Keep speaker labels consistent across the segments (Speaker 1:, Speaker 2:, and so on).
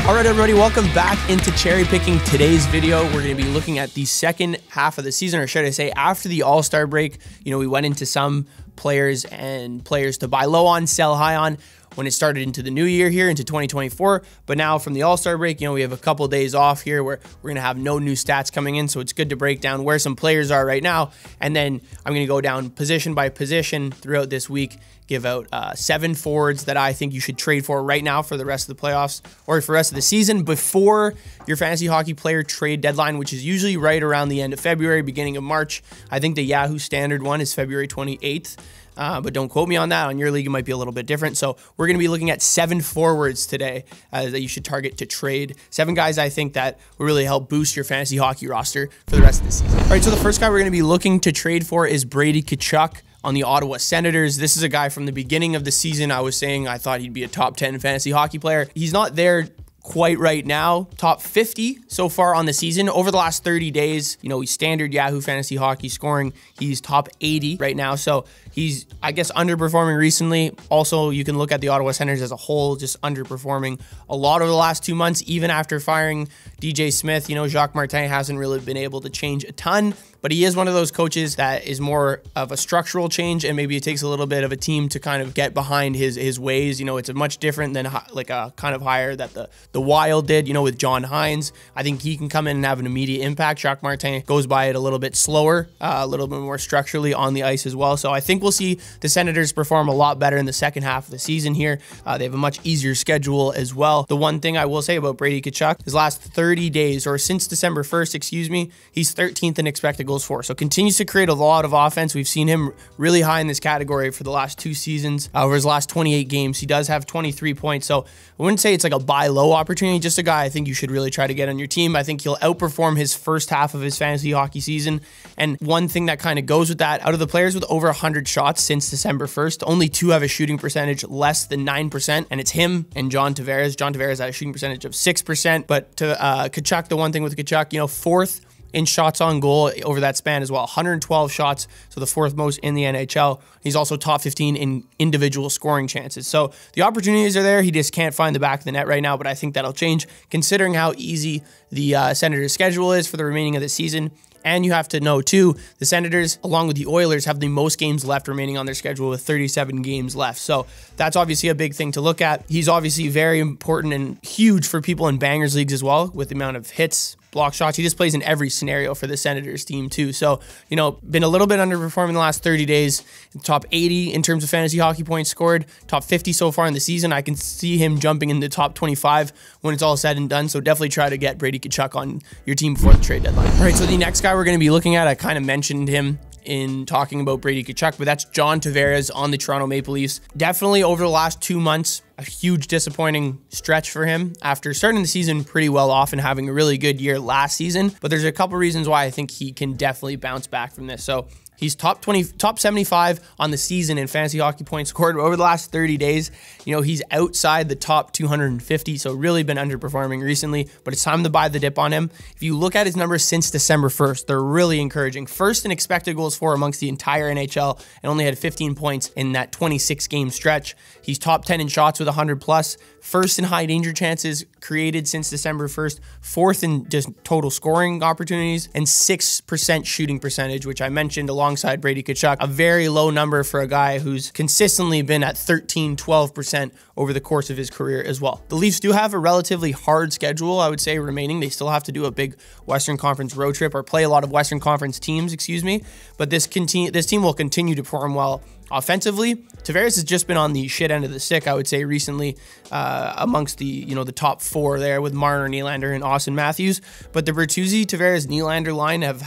Speaker 1: All right, everybody, welcome back into cherry picking. Today's video, we're going to be looking at the second half of the season, or should I say after the All-Star break. You know, we went into some players to buy low on, sell high on when it started into the new year here, into 2024. But now from the All-Star break, you know, we have a couple of days off here where we're going to have no new stats coming in. So it's good to break down where some players are right now. And then I'm going to go down position by position throughout this week, give out 7 forwards that I think you should trade for right now for the rest of the playoffs or for the rest of the season before your fantasy hockey player trade deadline, which is usually right around the end of February, beginning of March. I think the Yahoo standard one is February 28th. But don't quote me on that. On your league, it might be a little bit different. So we're going to be looking at 7 forwards today that you should target to trade. 7 guys I think that will really help boost your fantasy hockey roster for the rest of the season. All right, so the first guy we're going to be looking to trade for is Brady Tkachuk on the Ottawa Senators. This is a guy from the beginning of the season I was saying I thought he'd be a top 10 fantasy hockey player. He's not there quite right now. Top 50 so far on the season. Over the last 30 days, you know, he's standard Yahoo Fantasy Hockey scoring. He's top 80 right now. So he's, I guess, underperforming recently. Also, you can look at the Ottawa Senators as a whole, just underperforming a lot over the last 2 months. Even after firing DJ Smith, you know, Jacques Martin hasn't really been able to change a ton. But he is one of those coaches that is more of a structural change, and maybe it takes a little bit of a team to kind of get behind his ways. You know, it's a much different than like a kind of hire that the Wild did, you know, with John Hines. I think he can come in and have an immediate impact. Jacques Martin goes by it a little bit slower, a little bit more structurally on the ice as well. So I think we'll see the Senators perform a lot better in the second half of the season here. They have a much easier schedule as well. The one thing I will say about Brady Tkachuk, his last 30 days, or since December 1st, excuse me, he's 13th in expected goals for. So continues to create a lot of offense. We've seen him really high in this category for the last 2 seasons. Over his last 28 games, he does have 23 points. So I wouldn't say it's like a buy low opportunity, just a guy I think you should really try to get on your team. I think he'll outperform his first half of his fantasy hockey season. And one thing that kind of goes with that, out of the players with over 100 shots since December 1st, only 2 have a shooting percentage less than 9%. And it's him and John Tavares. John Tavares had a shooting percentage of 6%. But to Tkachuk, the one thing with Tkachuk, you know, 4th in shots on goal over that span as well. 112 shots, so the 4th most in the NHL. He's also top 15 in individual scoring chances. So the opportunities are there. He just can't find the back of the net right now, but I think that'll change considering how easy the Senators' schedule is for the remaining of the season. And you have to know, too, the Senators, along with the Oilers, have the most games left remaining on their schedule with 37 games left. So that's obviously a big thing to look at. He's obviously very important and huge for people in bangers leagues as well, with the amount of hits, block shots. He just plays in every scenario for the Senators team too. So, you know, been a little bit underperforming the last 30 days. Top 80 in terms of fantasy hockey points scored, top 50 so far in the season. I can see him jumping in the top 25 when it's all said and done. So definitely try to get Brady Tkachuk on your team before the trade deadline. All right, so the next guy we're going to be looking at, I kind of mentioned him in talking about Brady Tkachuk, but that's John Tavares on the Toronto Maple Leafs. Definitely over the last 2 months, a huge disappointing stretch for him after starting the season pretty well off and having a really good year last season. But there's a couple reasons why I think he can definitely bounce back from this. So he's top 75 on the season in fantasy hockey points scored over the last 30 days. You know, he's outside the top 250, so really been underperforming recently, but it's time to buy the dip on him. If you look at his numbers since December 1st, they're really encouraging. First in expected goals for amongst the entire NHL and only had 15 points in that 26-game stretch. He's top 10 in shots with 100 plus. First in high danger chances created since December 1st. 4th in just total scoring opportunities and 6% shooting percentage, which I mentioned alongside Brady Tkachuk. A very low number for a guy who's consistently been at 13, 12% over the course of his career as well. The Leafs do have a relatively hard schedule, I would say, remaining. They still have to do a big Western Conference road trip or play a lot of Western Conference teams, excuse me. But this team will continue to perform well offensively. Tavares has just been on the shit end of the stick, I would say, recently amongst the the top 4 there with Marner, Nylander, and Austin Matthews. But the Bertuzzi, Tavares, Nylander line have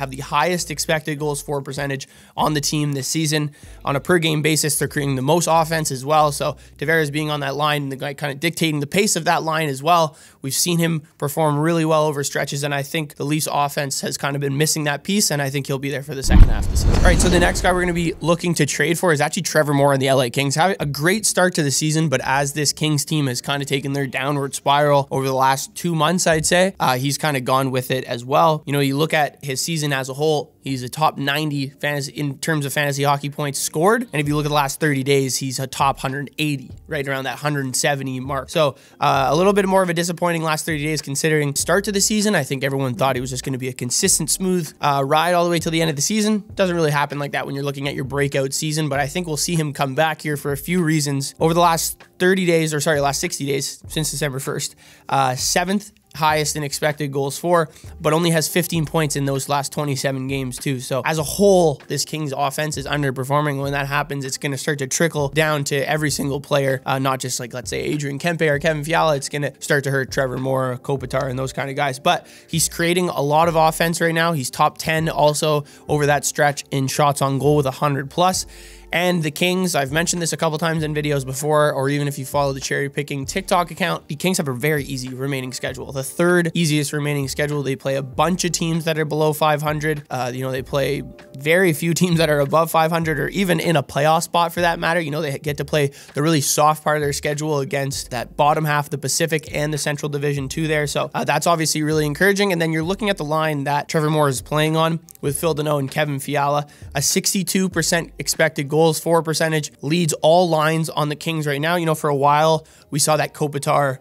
Speaker 1: the highest expected goals for percentage on the team this season. On a per game basis, they're creating the most offense as well. So Tavares being on that line and the guy kind of dictating the pace of that line as well. We've seen him perform really well over stretches, and I think the Leafs offense has kind of been missing that piece, and I think he'll be there for the second half of the season. All right, so the next guy we're going to be looking to trade for is actually Trevor Moore and the LA Kings. Have a great start to the season, but as this Kings team has kind of taken their downward spiral over the last 2 months, I'd say, he's kind of gone with it as well. You know, you look at his season as a whole, he's a top 90 fantasy in terms of fantasy hockey points scored. And if you look at the last 30 days, he's a top 180, right around that 170 mark. So a little bit more of a disappointing last 30 days considering start to the season. I think everyone thought he was just going to be a consistent, smooth ride all the way till the end of the season. Doesn't really happen like that when you're looking at your breakout season, but I think we'll see him come back here for a few reasons. Over the last 30 days, or sorry, last 60 days since December 1st, 7th highest in expected goals for, but only has 15 points in those last 27 games too. So as a whole, this Kings offense is underperforming. When that happens, it's going to start to trickle down to every single player, not just like, let's say, Adrian Kempe or Kevin Fiala. It's going to start to hurt Trevor Moore, Kopitar, and those kind of guys. But he's creating a lot of offense right now. He's top 10 also over that stretch in shots on goal with 100 plus. And the Kings, I've mentioned this a couple times in videos before, or even if you follow the Cherry Picking TikTok account, the Kings have a very easy remaining schedule. The third easiest remaining schedule. They play a bunch of teams that are below 500. You know, they play very few teams that are above 500 or even in a playoff spot for that matter. You know, they get to play the really soft part of their schedule against that bottom half of the Pacific and the Central Division 2 there. So that's obviously really encouraging. And then you're looking at the line that Trevor Moore is playing on with Phil Deneau and Kevin Fiala, a 62% expected goals for percentage, leads all lines on the Kings right now. You know, for a while, we saw that Kopitar,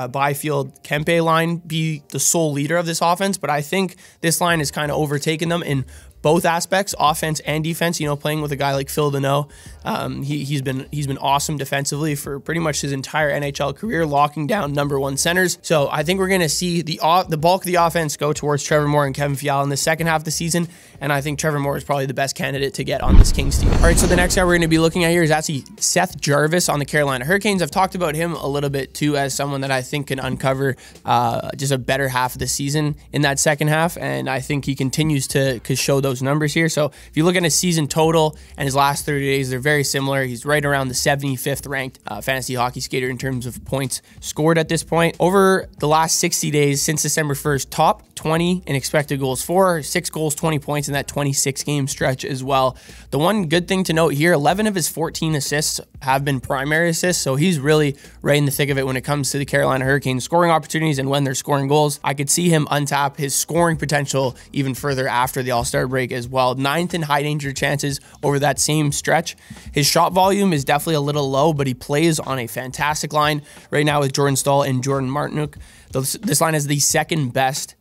Speaker 1: Byfield, Kempe line be the sole leader of this offense, but I think this line has kind of overtaken them in both aspects, offense and defense. You know, playing with a guy like Phil Deneau, he's been awesome defensively for pretty much his entire NHL career, locking down #1 centers. So I think we're going to see the bulk of the offense go towards Trevor Moore and Kevin Fiala in the second half of the season, and I think Trevor Moore is probably the best candidate to get on this Kings team. All right, so the next guy we're going to be looking at here is actually Seth Jarvis on the Carolina Hurricanes. I've talked about him a little bit too as someone that I think can uncover just a better half of the season in that second half, and I think he continues to show those numbers here. So if you look at his season total and his last 30 days, they're very similar. He's right around the 75th ranked fantasy hockey skater in terms of points scored at this point. Over the last 60 days since December 1st, top 20 in expected goals for, 6 goals, 20 points in that 26 game stretch as well. The one good thing to note here, 11 of his 14 assists have been primary assists, so he's really right in the thick of it when it comes to the Carolina Hurricanes scoring opportunities and when they're scoring goals. I could see him untap his scoring potential even further after the All-Star break as well. 9th in high danger chances over that same stretch. His shot volume is definitely a little low, but he plays on a fantastic line right now with Jordan Staal and Jordan Martinook. This line is the second best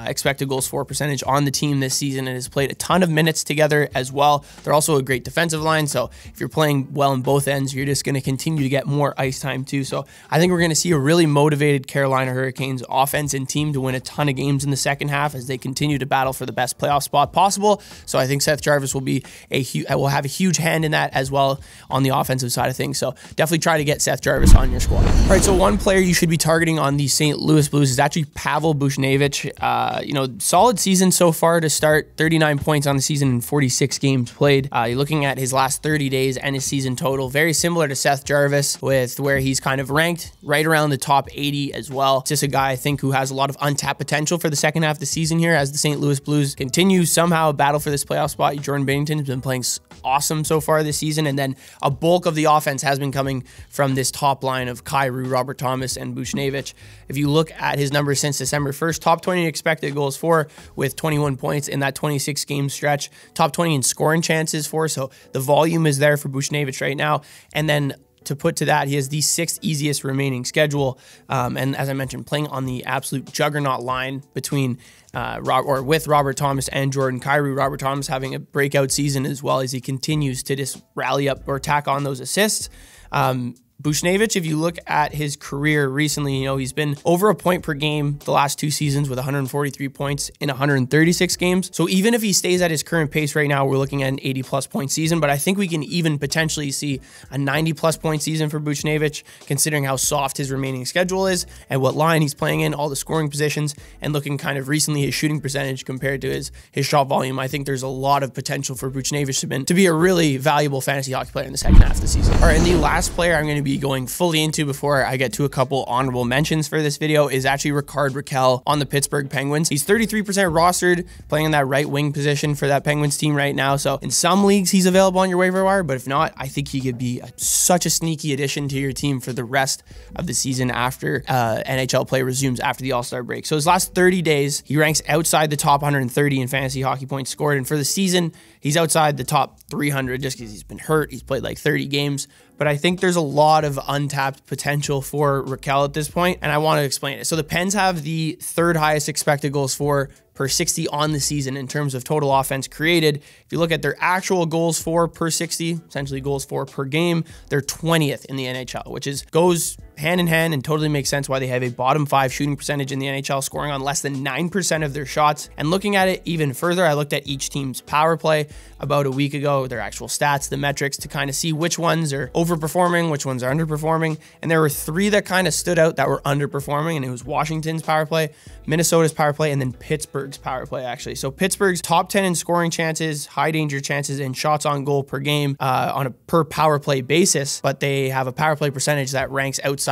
Speaker 1: expected goals for percentage on the team this season and has played a ton of minutes together as well. They're also a great defensive line, so if you're playing well in both ends, you're just going to continue to get more ice time too. So I think we're going to see a really motivated Carolina Hurricanes offense and team to win a ton of games in the second half as they continue to battle for the best playoff spot possible. So I think Seth Jarvis will have a huge hand in that as well on the offensive side of things. So definitely try to get Seth Jarvis on your squad. All right, so one player you should be targeting on the St. Louis Blues is actually Pavel Buchnevich. You know, solid season so far to start, 39 points on the season in 46 games played. You're looking at his last 30 days and his season total, very similar to Seth Jarvis with where he's kind of ranked right around the top 80 as well. Just a guy I think who has a lot of untapped potential for the second half of the season here as the St. Louis Blues continue somehow battle for this playoff spot. Jordan Binnington has been playing awesome so far this season, and then a bulk of the offense has been coming from this top line of Kyrou, Robert Thomas, and Buchnevich. If you look at his numbers since December 1st, top 20 expected goals for with 21 points in that 26 game stretch, top 20 in scoring chances for, so the volume is there for Buchnevich right now. And then to put to that, he has the 6th easiest remaining schedule, and as I mentioned, playing on the absolute juggernaut line between with Robert Thomas and Jordan Kyrou. Robert Thomas having a breakout season as well as he continues to just rally up or tack on those assists. Buchnevich, if you look at his career recently, you know, he's been over a point per game the last 2 seasons with 143 points in 136 games. So even if he stays at his current pace right now, we're looking at an 80-plus point season, but I think we can even potentially see a 90-plus point season for Buchnevich, considering how soft his remaining schedule is and what line he's playing in, all the scoring positions, and looking kind of recently his shooting percentage compared to his shot volume. I think there's a lot of potential for Buchnevich to be a really valuable fantasy hockey player in the second half of the season. All right, and the last player I'm going to be going fully into before I get to a couple honorable mentions for this video is actually Rickard Rakell on the Pittsburgh Penguins. He's 33% rostered, playing in that right wing position for that Penguins team right now. So in some leagues, he's available on your waiver wire, but if not, I think he could be such a sneaky addition to your team for the rest of the season after NHL play resumes after the All-Star break. So his last 30 days, he ranks outside the top 130 in fantasy hockey points scored. And for the season, he's outside the top 300 just because he's been hurt. He's played like 30 games. But I think there's a lot of untapped potential for Rakell at this point, and I want to explain it. So the Pens have the third highest expected goals for per 60 on the season in terms of total offense created. If you look at their actual goals for per 60, essentially goals for per game, they're 20th in the NHL, which goes hand in hand and totally makes sense why they have a bottom 5 shooting percentage in the NHL, scoring on less than 9% of their shots. And looking at it even further, I looked at each team's power play about a week ago, their actual stats, the metrics, to kind of see which ones are overperforming, which ones are underperforming. And there were 3 that kind of stood out that were underperforming, and it was Washington's power play, Minnesota's power play, and then Pittsburgh's power play, actually. So Pittsburgh's top 10 in scoring chances, high danger chances, and shots on goal per game on a per power play basis, but they have a power play percentage that ranks outside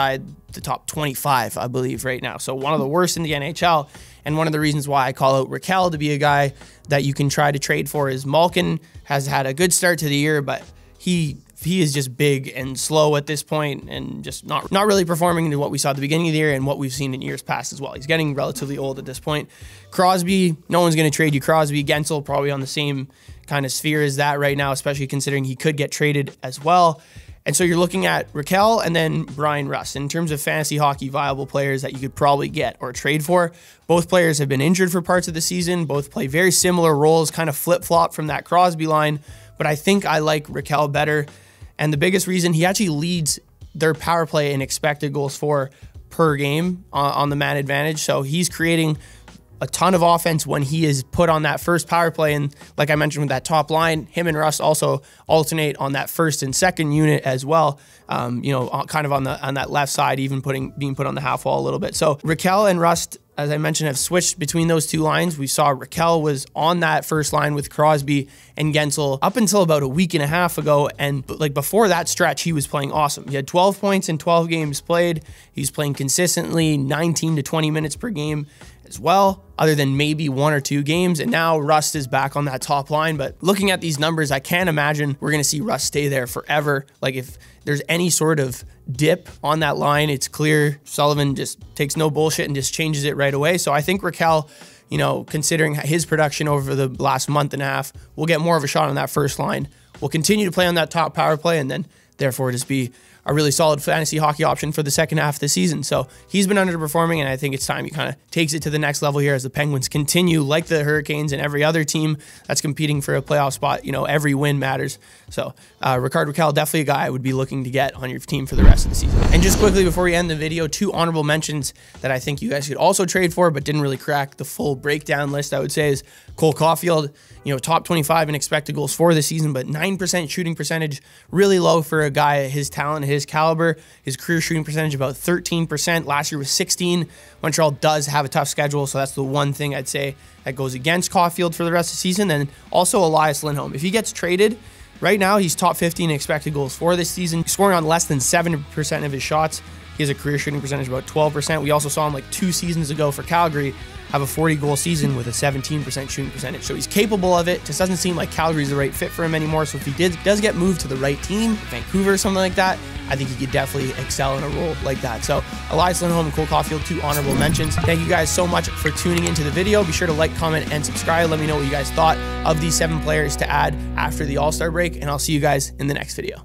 Speaker 1: the top 25, I believe, right now. So one of the worst in the NHL, and one of the reasons why I call out Rakell to be a guy that you can try to trade for is Malkin has had a good start to the year, but he is just big and slow at this point and just not really performing into what we saw at the beginning of the year and what we've seen in years past as well. He's getting relatively old at this point. Crosby, no one's going to trade you Crosby. Gensel probably on the same kind of sphere as that right now, especially considering he could get traded as well. And so you're looking at Rakell and then Brian Rust. In terms of fantasy hockey viable players that you could probably get or trade for, both players have been injured for parts of the season. Both play very similar roles, kind of flip-flop from that Crosby line. But I think I like Rakell better. And the biggest reason, he actually leads their power play in expected goals for per game on the man advantage. So he's creating a ton of offense when he is put on that first power play. And like I mentioned with that top line, him and Rust also alternate on that first and second unit as well. You know, kind of on that left side, even being put on the half wall a little bit. So Rakell and Rust, as I mentioned, have switched between those two lines. We saw Rakell was on that first line with Crosby and Gensel up until about a week and a half ago. And like before that stretch, he was playing awesome. He had 12 points in 12 games played. He's playing consistently 19 to 20 minutes per game as well, other than maybe 1 or 2 games. And now Rust is back on that top line. But looking at these numbers, I can't imagine we're going to see Rust stay there forever. Like if there's any sort of dip on that line, it's clear Sullivan just takes no bullshit and just changes it right away. So I think Rakell, you know, considering his production over the last month and a half, will get more of a shot on that first line. Will continue to play on that top power play and then therefore just be a really solid fantasy hockey option for the second half of the season. So he's been underperforming, and I think it's time he kind of takes it to the next level here as the Penguins continue, like the Hurricanes and every other team that's competing for a playoff spot. You know, every win matters. So Rickard Rakell, definitely a guy I would be looking to get on your team for the rest of the season. And just quickly before we end the video, 2 honorable mentions that I think you guys could also trade for but didn't really crack the full breakdown list, I would say, is Cole Caulfield. You know, top 25 in expected goals for the season, but 9% shooting percentage, really low for a guy his talent, his caliber. His career shooting percentage about 13%. Last year was 16. Montreal does have a tough schedule, so that's the one thing I'd say that goes against Caulfield for the rest of the season. And also Elias Lindholm. If he gets traded, right now he's top 15 in expected goals for this season, scoring on less than 7% of his shots. He has a career shooting percentage of about 12%. We also saw him like 2 seasons ago for Calgary have a 40-goal season with a 17% shooting percentage. So he's capable of it. Just doesn't seem like Calgary's the right fit for him anymore. So if he does get moved to the right team, Vancouver or something like that, I think he could definitely excel in a role like that. So Elias Lindholm and Cole Caulfield, 2 honorable mentions. Thank you guys so much for tuning into the video. Be sure to like, comment, and subscribe. Let me know what you guys thought of these 7 players to add after the All-Star break, and I'll see you guys in the next video.